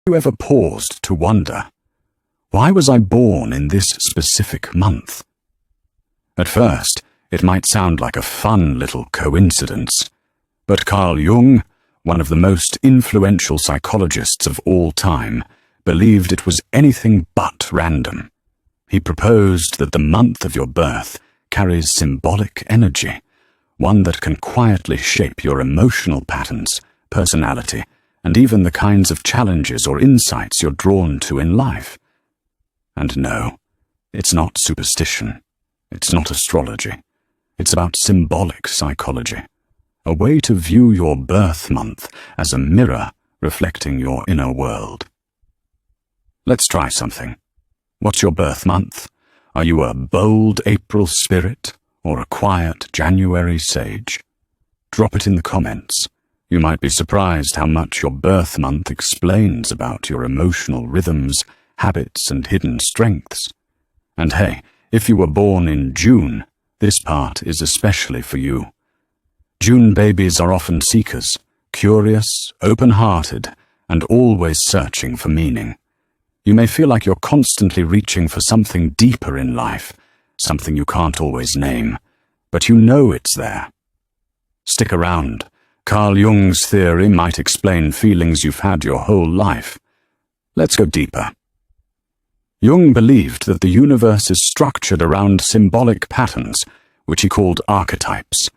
you ever paused to wonder, why was I born in this specific month? At first, it might sound like a fun little coincidence, but Carl Jung, one of the most influential psychologists of all time, believed it was anything but random. He proposed that the month of your birth carries symbolic energy, one that can quietly shape your emotional patterns, personality, and even the kinds of challenges or insights you're drawn to in life. And no, it's not superstition. It's not astrology. It's about symbolic psychology, a way to view your birth month as a mirror reflecting your inner world. Let's try something. What's your birth month? Are you a bold April spirit or a quiet January sage? Drop it in the comments. You might be surprised how much your birth month explains about your emotional rhythms, habits, and hidden strengths. And hey, if you were born in June, this part is especially for you. June babies are often seekers, curious, open-hearted, and always searching for meaning. You may feel like you're constantly reaching for something deeper in life, something you can't always name, but you know it's there. Stick around. Carl Jung's theory might explain feelings you've had your whole life. Let's go deeper. Jung believed that the universe is structured around symbolic patterns, which he called archetypes.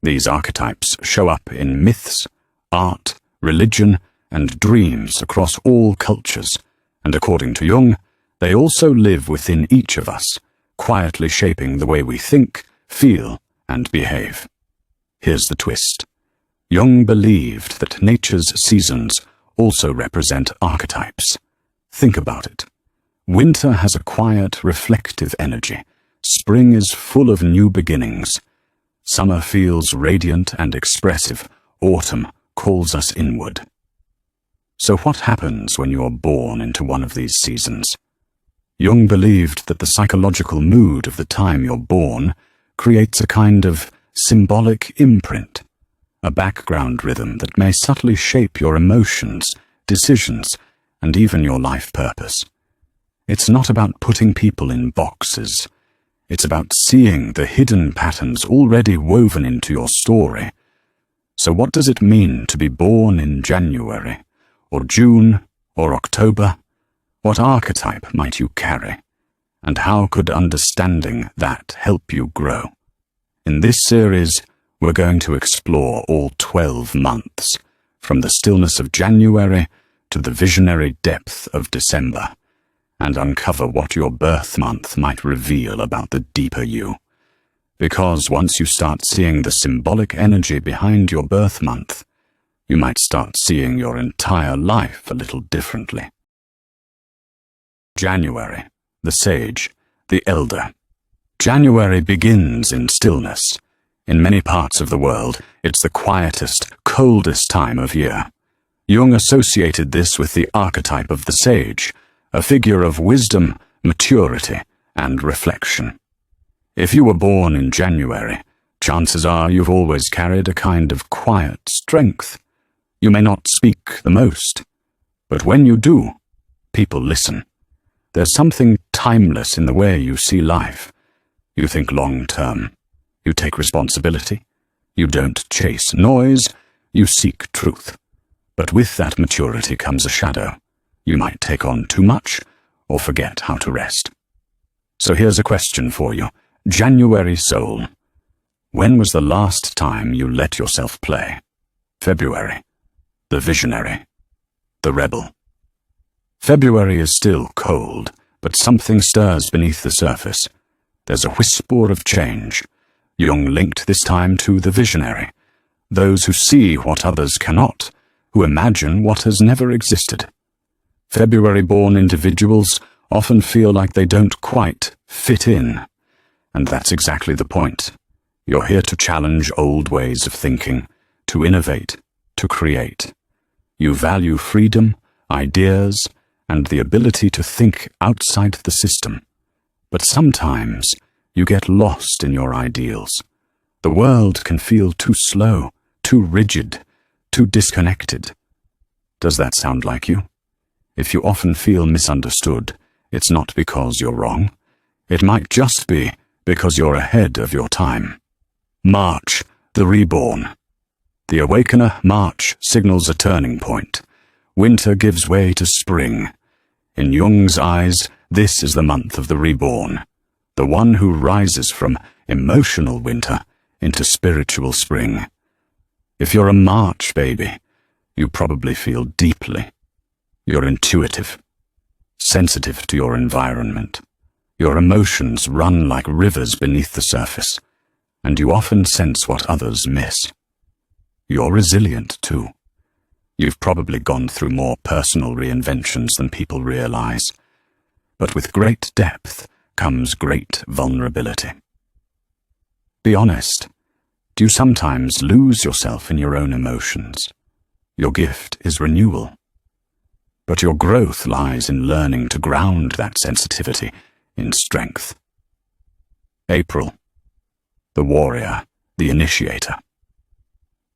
These archetypes show up in myths, art, religion, and dreams across all cultures, and according to Jung, they also live within each of us, quietly shaping the way we think, feel, and behave. Here's the twist. Jung believed that nature's seasons also represent archetypes. Think about it. Winter has a quiet, reflective energy. Spring is full of new beginnings. Summer feels radiant and expressive. Autumn calls us inward. So what happens when you're born into one of these seasons? Jung believed that the psychological mood of the time you're born creates a kind of symbolic imprint, a background rhythm that may subtly shape your emotions, decisions, and even your life purpose. It's not about putting people in boxes. It's about seeing the hidden patterns already woven into your story. So what does it mean to be born in January, or June, or October? What archetype might you carry? And how could understanding that help you grow? In this series, we're going to explore all 12 months, from the stillness of January to the visionary depth of December, and uncover what your birth month might reveal about the deeper you. Because once you start seeing the symbolic energy behind your birth month, you might start seeing your entire life a little differently. January, the sage, the elder. January begins in stillness. In many parts of the world, it's the quietest, coldest time of year. Jung associated this with the archetype of the sage, a figure of wisdom, maturity, and reflection. If you were born in January, chances are you've always carried a kind of quiet strength. You may not speak the most, but when you do, people listen. There's something timeless in the way you see life. You think long-term. You take responsibility. You don't chase noise. You seek truth. But with that maturity comes a shadow. You might take on too much or forget how to rest. So here's a question for you. January soul. When was the last time you let yourself play? February. The visionary. The rebel. February is still cold, but something stirs beneath the surface. There's a whisper of change. Jung linked this time to the visionary, those who see what others cannot, who imagine what has never existed. February-born individuals often feel like they don't quite fit in, and that's exactly the point. You're here to challenge old ways of thinking, to innovate, to create. You value freedom, ideas, and the ability to think outside the system. But sometimes you get lost in your ideals. The world can feel too slow, too rigid, too disconnected. Does that sound like you? If you often feel misunderstood, it's not because you're wrong. It might just be because you're ahead of your time. March, the reborn. The Awakener March signals a turning point. Winter gives way to spring. In Jung's eyes, this is the month of the reborn, the one who rises from emotional winter into spiritual spring. If you're a March baby, you probably feel deeply. You're intuitive, sensitive to your environment. Your emotions run like rivers beneath the surface, and you often sense what others miss. You're resilient too. You've probably gone through more personal reinventions than people realize. But with great depth comes great vulnerability. Be honest. Do you sometimes lose yourself in your own emotions? Your gift is renewal. But your growth lies in learning to ground that sensitivity in strength. April, the warrior, the initiator.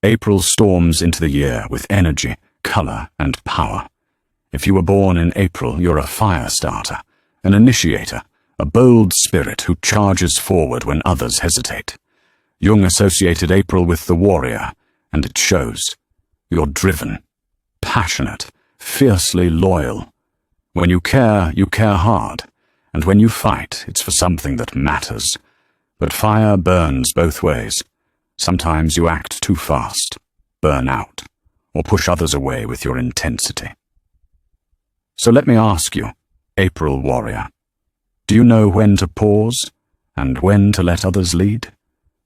April storms into the year with energy, color, and power. If you were born in April, you're a fire starter, an initiator, a bold spirit who charges forward when others hesitate. Jung associated April with the warrior, and it shows. You're driven, passionate, fiercely loyal. When you care hard, and when you fight, it's for something that matters. But fire burns both ways. Sometimes you act too fast, burn out, or push others away with your intensity. So let me ask you, April warrior, do you know when to pause and when to let others lead?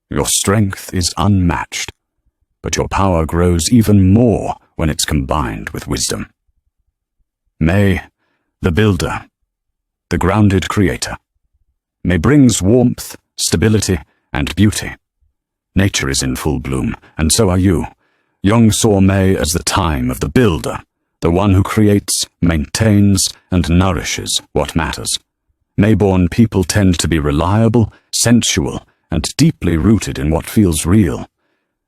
Your strength is unmatched, but your power grows even more when it's combined with wisdom. May, the builder, the grounded creator. May brings warmth, stability, and beauty. Nature is in full bloom, and so are you. Jung saw May as the time of the builder, the one who creates, maintains, and nourishes what matters. May-born people tend to be reliable, sensual, and deeply rooted in what feels real.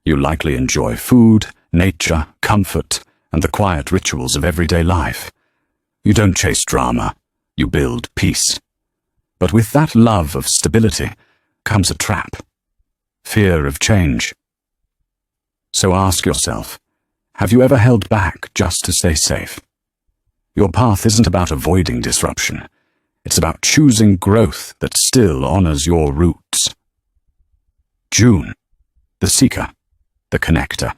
You likely enjoy food, nature, comfort, and the quiet rituals of everyday life. You don't chase drama, you build peace. But with that love of stability comes a trap, fear of change. So ask yourself, have you ever held back just to stay safe? Your path isn't about avoiding disruption. It's about choosing growth that still honors your roots. June, the seeker, the connector.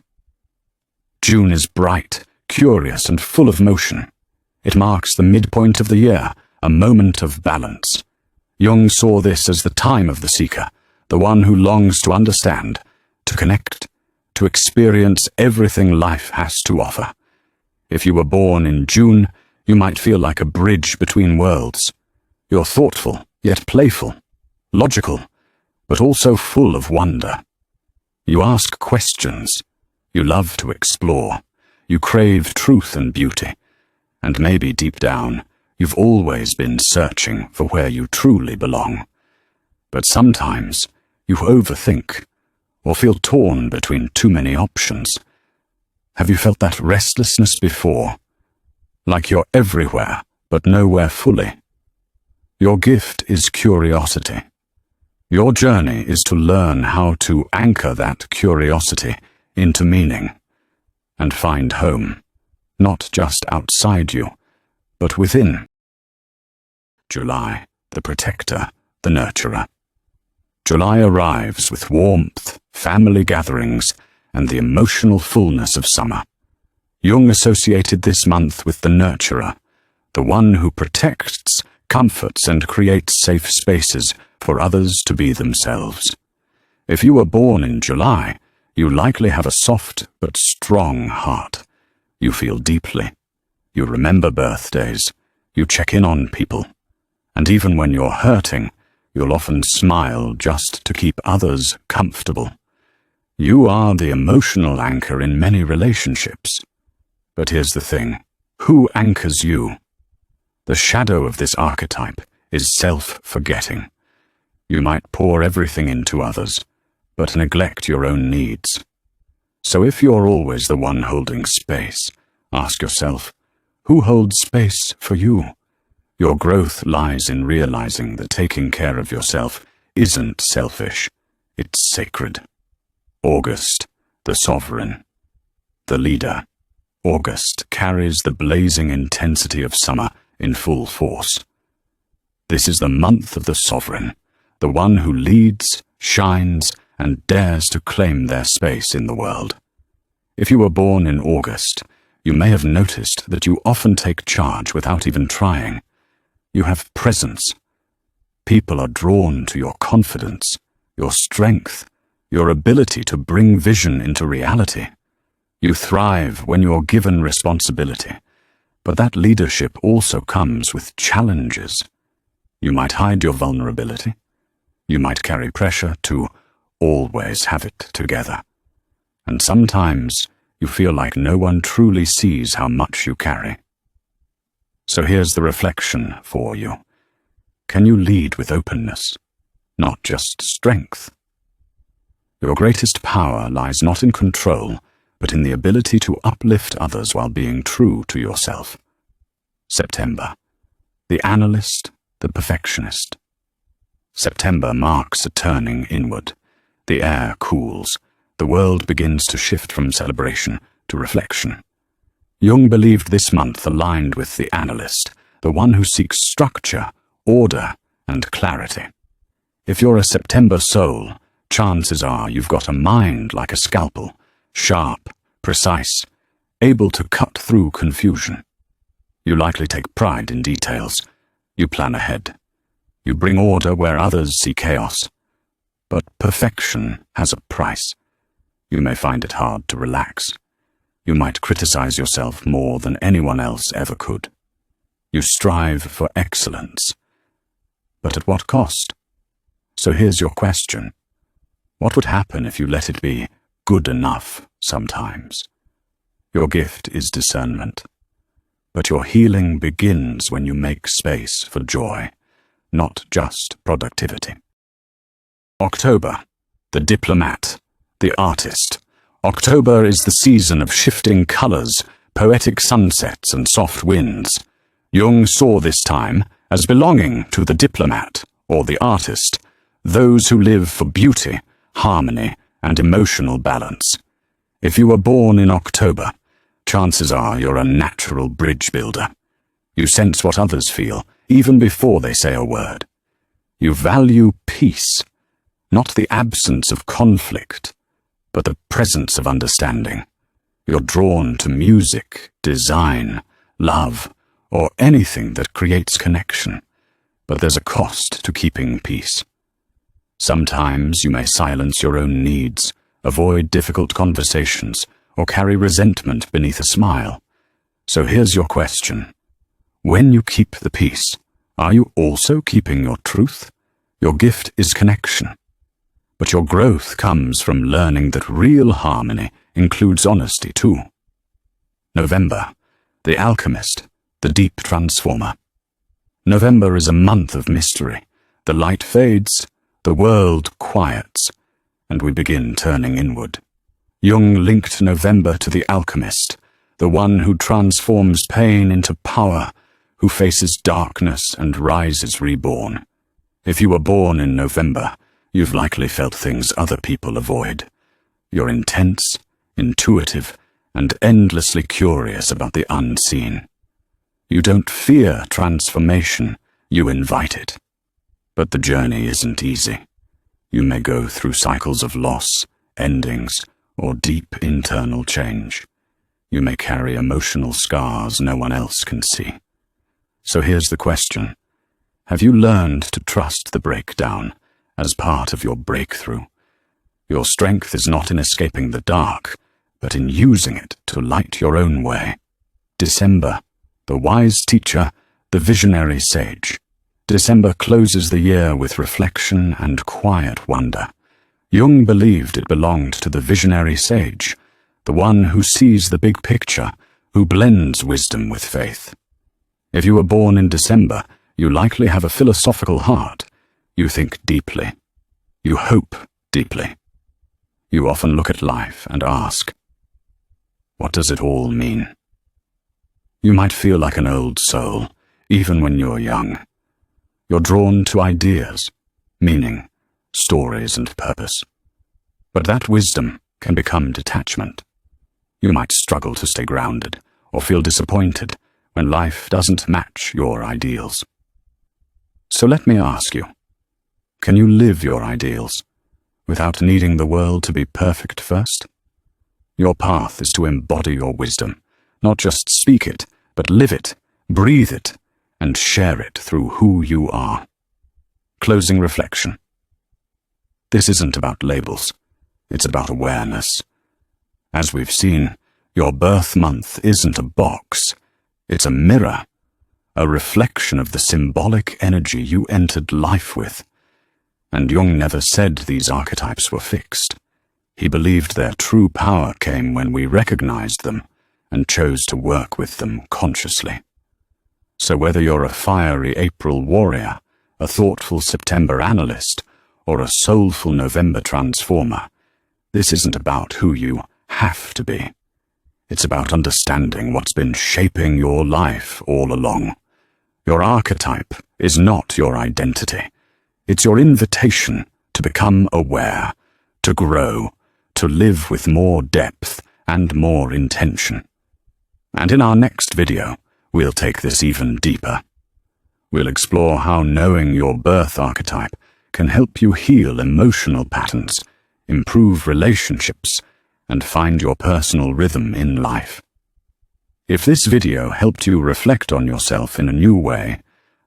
June is bright, curious, and full of motion. It marks the midpoint of the year, a moment of balance. Jung saw this as the time of the seeker, the one who longs to understand, to connect, to experience everything life has to offer. If you were born in June, you might feel like a bridge between worlds. You're thoughtful, yet playful, logical, but also full of wonder. You ask questions. You love to explore. You crave truth and beauty. And maybe deep down, you've always been searching for where you truly belong. But sometimes you overthink or feel torn between too many options. Have you felt that restlessness before? Like you're everywhere, but nowhere fully. Your gift is curiosity. Your journey is to learn how to anchor that curiosity into meaning and find home, not just outside you, but within. July, the protector, the nurturer. July arrives with warmth, family gatherings, and the emotional fullness of summer. Jung associated this month with the nurturer, the one who protects, comforts, and creates safe spaces for others to be themselves. If you were born in July, you likely have a soft but strong heart. You feel deeply. You remember birthdays. You check in on people. And even when you're hurting, you'll often smile just to keep others comfortable. You are the emotional anchor in many relationships. But here's the thing. Who anchors you? The shadow of this archetype is self-forgetting. You might pour everything into others, but neglect your own needs. So if you're always the one holding space, ask yourself, Who holds space for you? Your growth lies in realizing that taking care of yourself isn't selfish, it's sacred. August, the sovereign, the leader. August carries the blazing intensity of summer in full force. This is the month of the sovereign, the one who leads, shines, and dares to claim their space in the world. If you were born in August, you may have noticed that you often take charge without even trying. You have presence. People are drawn to your confidence, your strength, your ability to bring vision into reality. You thrive when you're given responsibility, but that leadership also comes with challenges. You might hide your vulnerability. You might carry pressure to always have it together. And sometimes you feel like no one truly sees how much you carry. So here's the reflection for you. Can you lead with openness, not just strength? Your greatest power lies not in control, but in the ability to uplift others while being true to yourself. September. The analyst, the perfectionist. September marks a turning inward. The air cools. The world begins to shift from celebration to reflection. Jung believed this month aligned with the analyst, the one who seeks structure, order, and clarity. If you're a September soul, chances are you've got a mind like a scalpel, sharp, precise, able to cut through confusion. You likely take pride in details. You plan ahead. You bring order where others see chaos. But perfection has a price. You may find it hard to relax. You might criticize yourself more than anyone else ever could. You strive for excellence. But at what cost? So here's your question. What would happen if you let it be good enough sometimes? Your gift is discernment. But your healing begins when you make space for joy, not just productivity. October, the diplomat, the artist. October is the season of shifting colors, poetic sunsets, and soft winds. Jung saw this time as belonging to the diplomat, or the artist, those who live for beauty, harmony, and emotional balance. If you were born in October, chances are you're a natural bridge builder. You sense what others feel, even before they say a word. You value peace, not the absence of conflict, but the presence of understanding. You're drawn to music, design, love, or anything that creates connection, but there's a cost to keeping peace. Sometimes you may silence your own needs, avoid difficult conversations, or carry resentment beneath a smile. So here's your question. When you keep the peace, are you also keeping your truth? Your gift is connection. But your growth comes from learning that real harmony includes honesty too. November, the alchemist, the deep transformer. November is a month of mystery. The light fades, the world quiets, and we begin turning inward. Jung linked November to the alchemist, the one who transforms pain into power, who faces darkness and rises reborn. If you were born in November, you've likely felt things other people avoid. You're intense, intuitive, and endlessly curious about the unseen. You don't fear transformation, you invite it. But the journey isn't easy. You may go through cycles of loss, endings, or deep internal change. You may carry emotional scars no one else can see. So here's the question. Have you learned to trust the breakdown as part of your breakthrough? Your strength is not in escaping the dark, but in using it to light your own way. December, the wise teacher, the visionary sage. December closes the year with reflection and quiet wonder. Jung believed it belonged to the visionary sage, the one who sees the big picture, who blends wisdom with faith. If you were born in December, you likely have a philosophical heart. You think deeply. You hope deeply. You often look at life and ask, what does it all mean? You might feel like an old soul, even when you're young. You're drawn to ideas, meaning, stories, and purpose. But that wisdom can become detachment. You might struggle to stay grounded or feel disappointed when life doesn't match your ideals. So let me ask you, can you live your ideals without needing the world to be perfect first? Your path is to embody your wisdom, not just speak it, but live it, breathe it, and share it through who you are. Closing reflection. This isn't about labels, it's about awareness. As we've seen, your birth month isn't a box, it's a mirror, a reflection of the symbolic energy you entered life with. And Jung never said these archetypes were fixed. He believed their true power came when we recognized them and chose to work with them consciously. So whether you're a fiery April warrior, a thoughtful September analyst, or a soulful November transformer, this isn't about who you have to be. It's about understanding what's been shaping your life all along. Your archetype is not your identity. It's your invitation to become aware, to grow, to live with more depth and more intention. And in our next video, we'll take this even deeper. We'll explore how knowing your birth archetype can help you heal emotional patterns, improve relationships, and find your personal rhythm in life. If this video helped you reflect on yourself in a new way,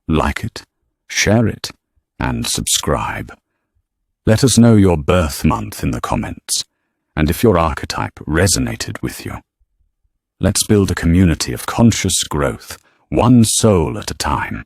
like it, share it, and subscribe. Let us know your birth month in the comments, and if your archetype resonated with you. Let's build a community of conscious growth, one soul at a time.